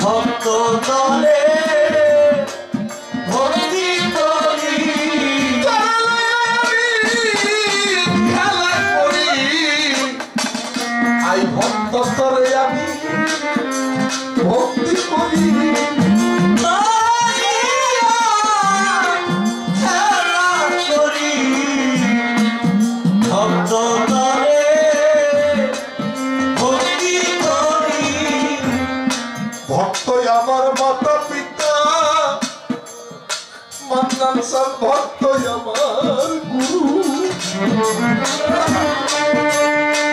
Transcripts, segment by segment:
ভক্ত দলে ভক্তি করি খেলা করি আই ভক্ত তরে আমি ভক্তি করি আমার মাতা পিতা মান্নান সাল ভক্ত আমার গুরু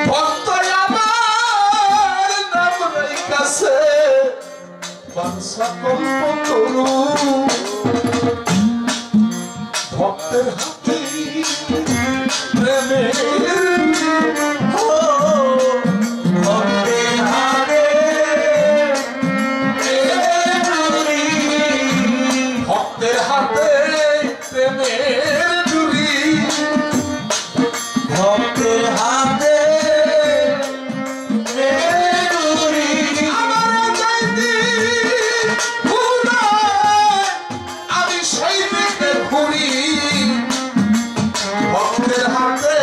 ভক্ত আমার নাম রাইকাছে বাঞ্ছা কল্প তরু ভক্তের হাতে প্রেমের ভক্তের হাতে আমি সেই দিকে ঘুরি ভক্তের হাতে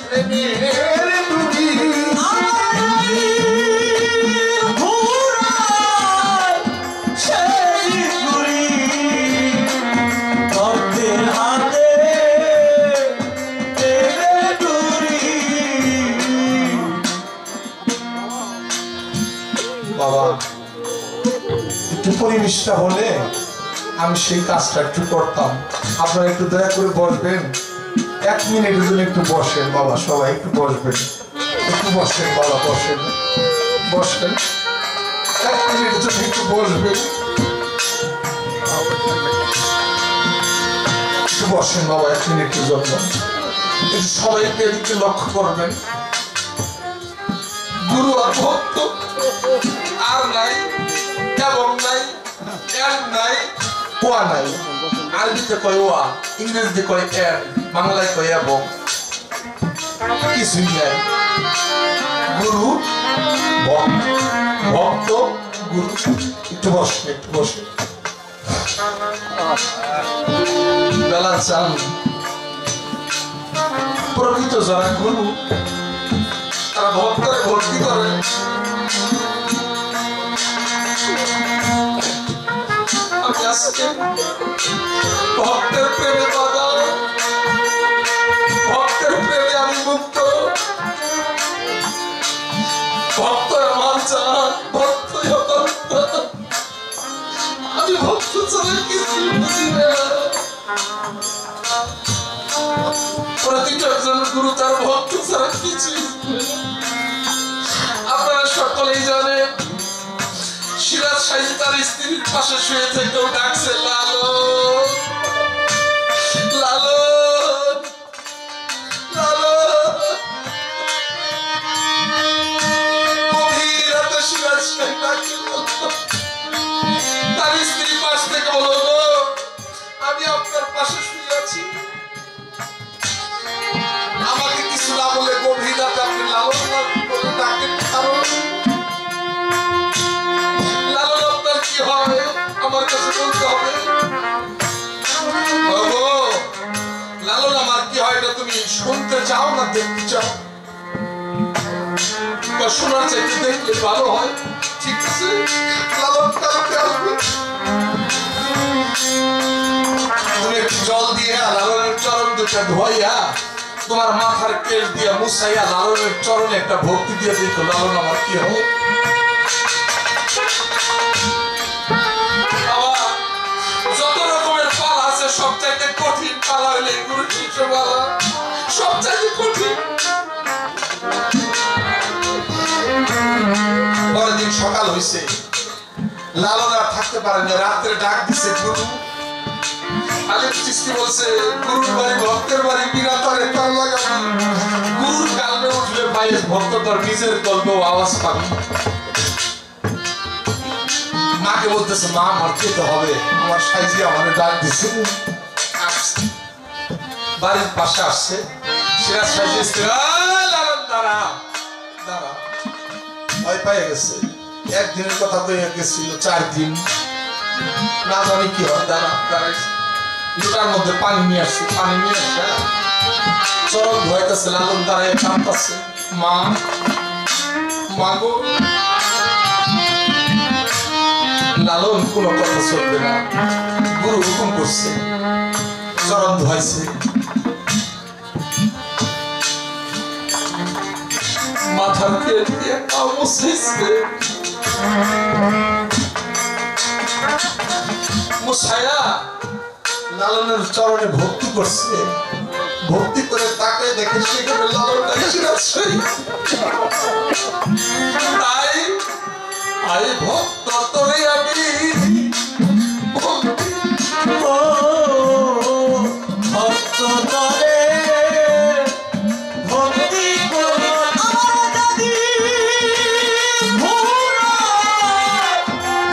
প্রেমের ডুরি ভক্তের হাতে বাবা একটু পরিবেশটা হলে আমি সেই কাজটা একটু করতাম আপনারা একটু দয়া করে বসবেন 1 মিনিটের জন্য একটু বসেন বাবা সবাই একটু বসবেন বাবা বসেন 1 মিনিটের জন্য একটু বসবেন বাবা 1 মিনিটের জন্য একটু সবাইকে এদিকে লক্ষ্য করবেন গুরু আর ভক্ত আর নাই এবং নাই এর নাই ওয়া নাই আরবিতে কয় ওয়া ইংরেজিতে কয় এর বাংলায় কয় এবং কিছুই নাই গুরু ভক্ত গুরু একটু বসে বেলা চান প্রকৃত যারা গুরু তারা ভক্তরে ভর্তি করে আমি আজকে ভক্তের প্রেমে বাধা ভক্তের প্রেমে আমি মুক্ত ভক্ত আমার চান ভক্ত আমি ভক্ত ছাড়া কিছু বুঝি না প্রতিটা একজন গুরু তার ভক্ত ছাড়া কিছু আপনারা সকলেই জানেন সিরাজ সাহেব তার স্ত্রীর পাশে শুয়ে থেকেও ডাকছে লালন লালন লালন গভীর রাতে সিরাজ সাহেব ডাকছিল তার স্ত্রীর পাশ থেকে বলল আমি আপনার পাশে শুয়ে আছি আমাকে কিছু না বলে গভীর রাতে আপনি লালন বলে ডাকেন কারণ লালন আপনার কি হয় আমার কাছে বলতে হবে লালন আমার কি হয় এটা তুমি শুনতে চাও না দেখতে চাও শোনার চাইতে দেখলে ভালো হয় ঠিক আছে লালন কালকে আসবে তুমি একটু জল দিয়ে লালনের চরণ দুটা ধোয়াইয়া তোমার মাথার কেশ দিয়া মুছাইয়া লালনের চরণে একটা ভক্তি দিয়ে দেখো লালন আমার কি হবে যত রকমের পালা আছে সবচাইতে কঠিন পালা হইলে গুরু শিষ্য পালা সবচাইতে কঠিন পরের দিন সকাল হইছে লালন আর থাকতে পারেন না রাত্রে ডাক দিছে গুরু আলিম চিস্তি বলছে গুরুর বাড়ি ভক্তের বাড়ি বিনা তারে তার লাগাবি গুরুর কালবে উঠলে পায়ে ভক্ত তার নিজের কল্পেও আওয়াজ পাবি মাকে বলতেছে মা আমার যেতে হবে আমার সাইজি আমার ডাক দিছে বাড়ির পাশে আসছে সিরাজ সাইজি লালন দাঁড়া দাঁড়া ভয় পেয়ে গেছে। একদিনের কথা হয়ে গেছিল 4 দিন, না জানি কি হয়। দাঁড়াইছে লিটার মধ্যে পানি নিয়ে আসছে, পানি নিয়ে আসছে চরক ভয়তেছে। লালন দাঁড়ায় কাঁদতেছে, মা মা গো। লালন কোনো কথা চলবে না, গুরু হুকুম করছে। চরণ ধোয়াইছে, মাথার তেল দিয়ে পা মুছাইছে। মুছায়া লালনের চরণে ভক্তি করছে। ভক্তি করে তাকে দেখে সেখানে লালন আছে। তাই আই ভক্ত তোরে আমি ভক্তি ভক্ত তরে ভক্তি করি আমার দাদি ভোলা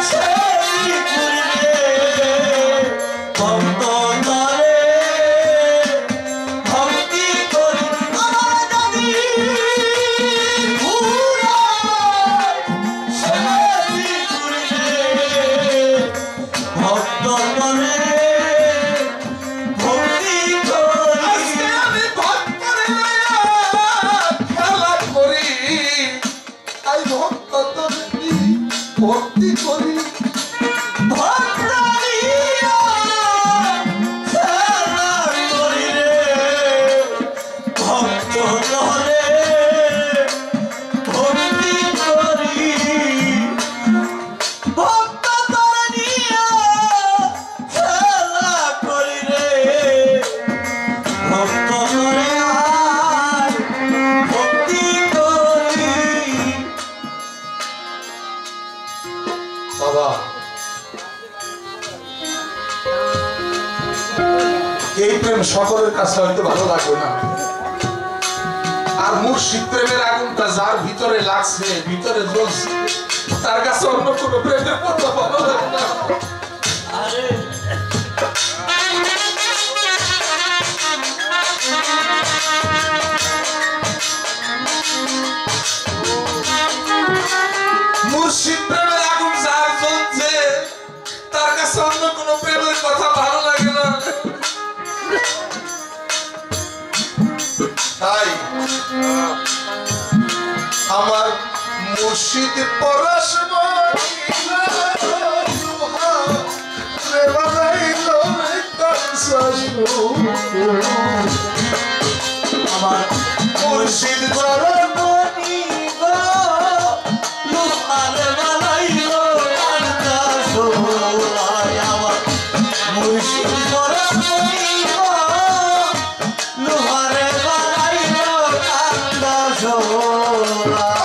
সেই পুরে ভক্ত তরে ভক্তি করি আমার দাদি ভোলা সেই পুরে ভক্ত তরে ভক্তি করি বাবা। এই প্রেম সকলের কাছে হয়তো ভালো লাগবে না, আর মুর্শিদ প্রেমের আগুনটা যার ভিতরে লাগছে, ভিতরে জ্বলছে, তার কাছে অন্য কোনো প্রেমের কথা ভালো লাগে না। মুর্শিদ প্রেমের আগুন যার জ্বলছে, তার কাছে অন্য কোনো প্রেমের কথা ভালো লাগে না। তাই আমার মুর্শিদ পরশমণি আমার মুর্শিদ পরশমণি গো লোহার বানাইলো কান্তা সোলায়। আমার মুর্শিদ পরশমণি গো লোহার বানাইলো কান্তা সোলায়।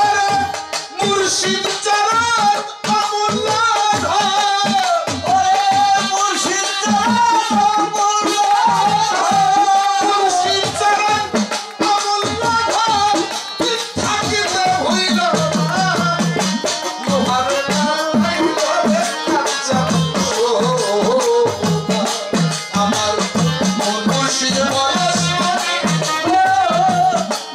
মুর্শিদ চরণ অমূল্য ধন, মুর্শিদ চরণ অমূল্য ধন, মুর্শিদ চরণ অমূল্য ধন, থাকিতে হইল না লোহার বানাইল কাঁচা সোলা। আমার মুর্শিদ পরশমণি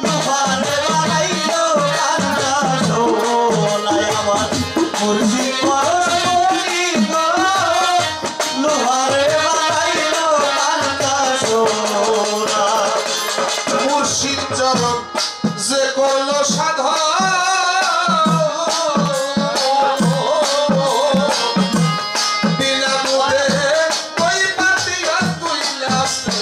লোহার বানাইলো কান্তা সোলায়। আমার মুর্শিদ পরশমণি গো লোহার বানাইলো কান্তা সোলায়। মুর্শিদ চরণ যে করলো সাধন, বিনা দুধে ওই পাতিয়া তুইলাছে।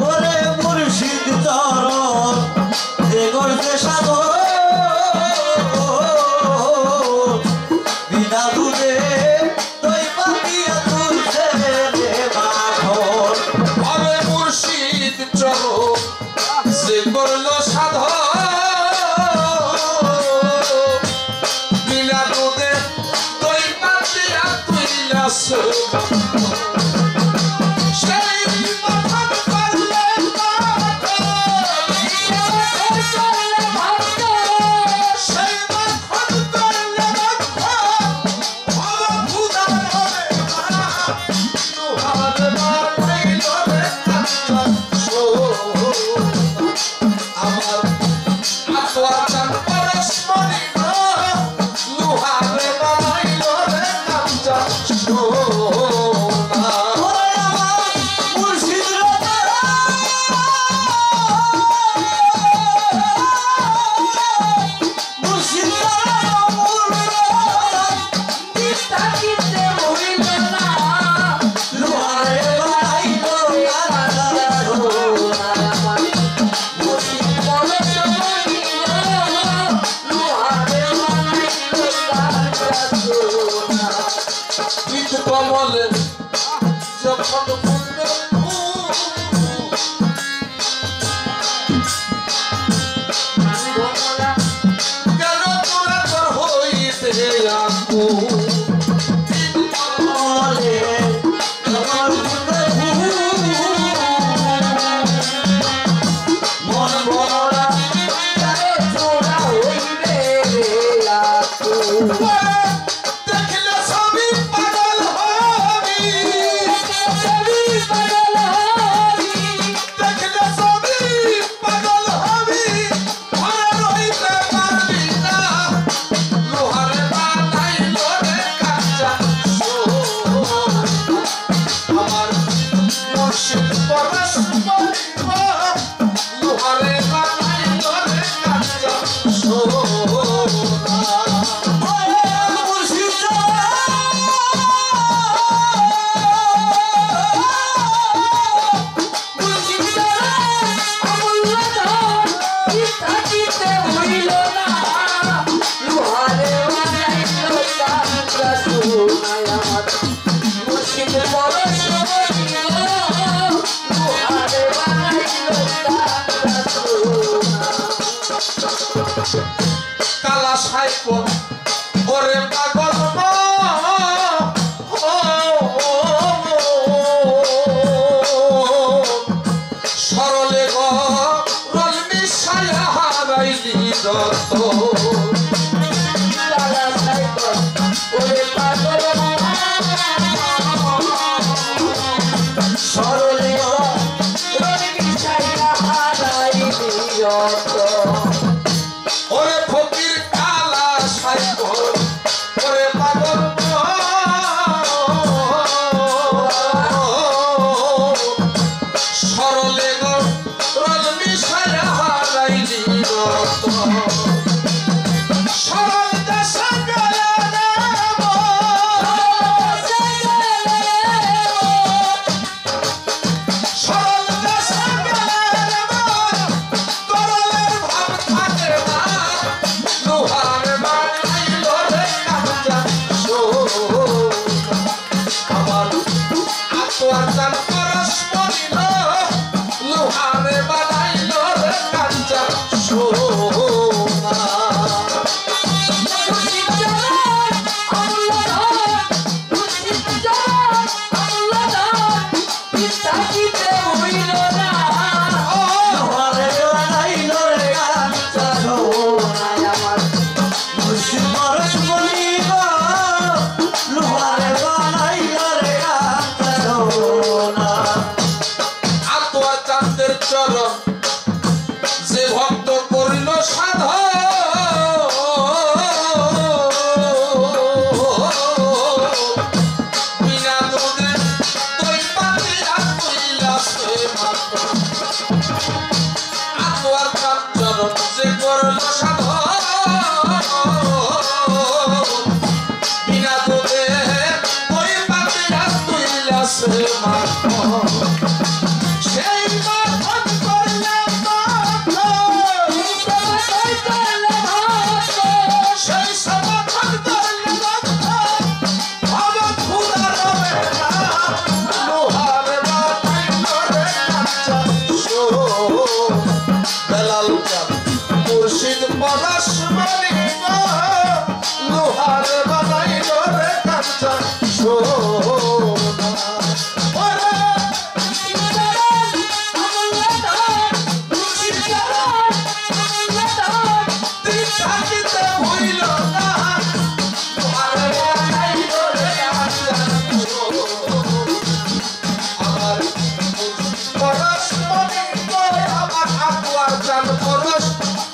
ওরে মুর্শিদ চরণ যে করছে সাধন, বিনা দুধে দই পাতিয়া তুলছে রে মাখন। আরে মুর্শিদ চরণ যে করলো সাধন, থাকিতে হইল না লোহারে বানাইল কাঞ্চা সোনায় আমার মুর্শিদ পরশ বলিল লোহারে বানাইল কাঞ্চা সোনা কালা সাইপ ওরে পাগল সরলে গরল মিশাইয়া হারাইলি যত কালা সাইকল ওরে পাগল সরলে রোদ বিছাইয়া হারাইলি যত ওরে ফকির কালা সাইপ ওরে পাগল সরলে গরল মিশাইয়া হারাইলি যত সরল দেশে গেলে সরল দেশে গেলে তরলের ভাব থাকে না লোহার বানাইল রে কাঞ্চা আমার আতোয়ার চান পরশ বলিল লোহার বানাইল রে কাঞ্চা সোনা থাকিতে হইল না লোহারে বানাইল রে কাঞ্চা সোনায় আমার মুর্শিদ পরশ বলিল লোহারে বানাইল রে কাঞ্চা সোনা। আতোয়া চাঁদের চরণ যে ভক্ত করিল সাধন বিনা দুধে দই পাতিয়া কইলাছে মাত্র আতোয়ার চাঁদ চরণ যে করিল সাধন বিনা দুধে দই পাতিয়া কইলাছে মাত্র সেই মাখন করলে সেই সমাধান করলে ভাব খুদা রবে না লোহার বানাইল রে কাঞ্চা বেলাল চাঁদ মুর্শিদ পরশ বলিল লোহার বানাইল রে কাঞ্চা থাকিতে হইল না লোহার বানাইল রে কাঞ্চা আমার পরশ বলিল আমার আতোয়ার চাঁদ পরশ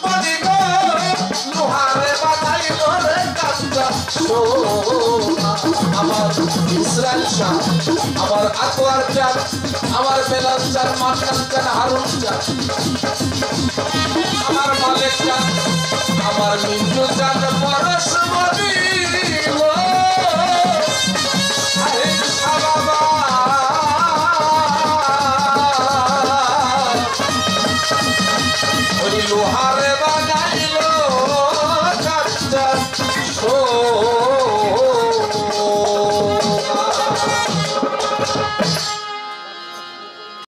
বলিল লোহারে বানাইল রে কাঞ্চা আমার ইসরাইল শাহ আমার আতোয়ার চাঁদ আমার বেলাল চাঁদ মাকান চাঁদ হারুন চাঁদ আমার মালিক চাঁদ আমার মিন্টু চাঁদ পরশ বলিল